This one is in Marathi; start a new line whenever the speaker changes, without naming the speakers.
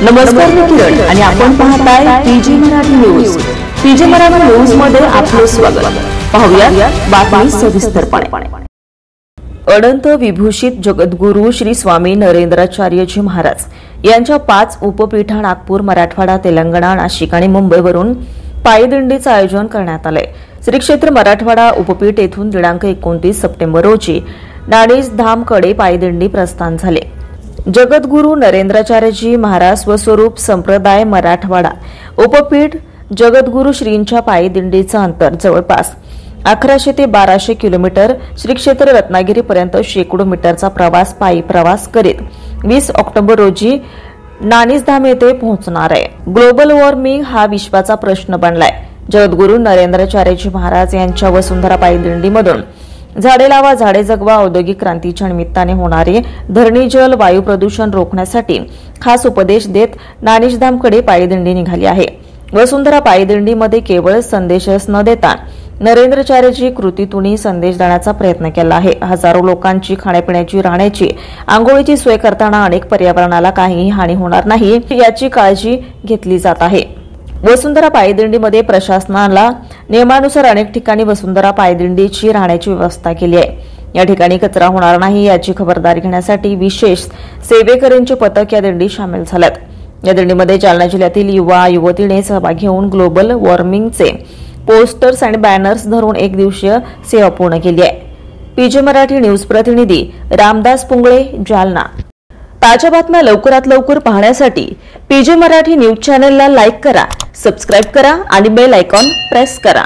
नमस्कार, मी किरण आणि आपण पाहताय PG Marathi news. PG Marathi news मध्ये आपले स्वागत. पाहूया बातमी सविस्तरपणे. अनंत विभूषित जगद्गुरू श्री स्वामी नरेंद्राचार्यजी महाराज यांच्या 5 उपपीठा नागपूर, मराठवाडा, तेलंगणा, नाशिक आणि मुंबईवरून पायदिंडीचे आयोजन करण्यात आले. श्री क्षेत्र मराठवाडा उपपीठ येथून दिनांक 29 सप्टेंबर रोजी नाणीजधामकडे पायदिंडी प्रस्थान झाले. जगद्गुरू नरेंद्राचार्यजी महाराज स्वस्वरूप संप्रदाय मराठवाडा उपपीठ जगद्गुरू श्रींच्या पायदिंडीचं अंतर जवळपास 1100 ते 1200 किलोमीटर, श्री क्षेत्र रत्नागिरीपर्यंत शेकडो मीटरचा पायी प्रवास करीत 20 ऑक्टोबर रोजी नाणीजधाम येथे पोहोचणार आहे. ग्लोबल वॉर्मिंग हा विश्वाचा प्रश्न बनलाय. जगद्गुरू नरेंद्राचार्यजी महाराज यांच्या वसुंधरा पायदिंडीमधून झाडे लावा झाडे जगवा औद्योगिक क्रांतीच्या निमित्ताने होणारे धरणी जल वायू प्रदूषण रोखण्यासाठी खास उपदेश देत नाणीजधामकडे पायदिंडी निघाली आहे. वसुंधरा पायदिंडीमध्ये केवळ संदेशच न देता नरेंद्राचार्यजी कृतीतूनही संदेश देण्याचा प्रयत्न केला आहे. हजारो लोकांची खाण्यापिण्याची, राहण्याची, आंघोळीची सोय करताना अनेक पर्यावरणाला काहीही हानी होणार नाही याची काळजी घेतली जात आहे. वसुंधरा पायदिंडीमध्ये प्रशासनाला नियमानुसार अनेक ठिकाणी वसुंधरा पायदिंडीची राहण्याची व्यवस्था केली आहे. या ठिकाणी कचरा होणार नाही याची खबरदारी घेण्यासाठी विशेष सेवेकरींचे पथक या दिंडीत सामील झालेत. या दिंडीमध्ये जालना जिल्ह्यातील युवा युवतीने सहभागी होऊन ग्लोबल वॉर्मिंगचे पोस्टर्स आणि बॅनर्स धरून एक दिवसीय सेवा पूर्ण केली आहे. पीजी मराठी न्यूज प्रतिनिधी रामदास पुंगळे, जालना. ताज्या बातम्या लवकरात लवकर पाहण्यासाठी पीजी मराठी न्यूज चॅनलला लाईक करा, सबस्क्राईब करा आणि बेल आयकॉन प्रेस करा.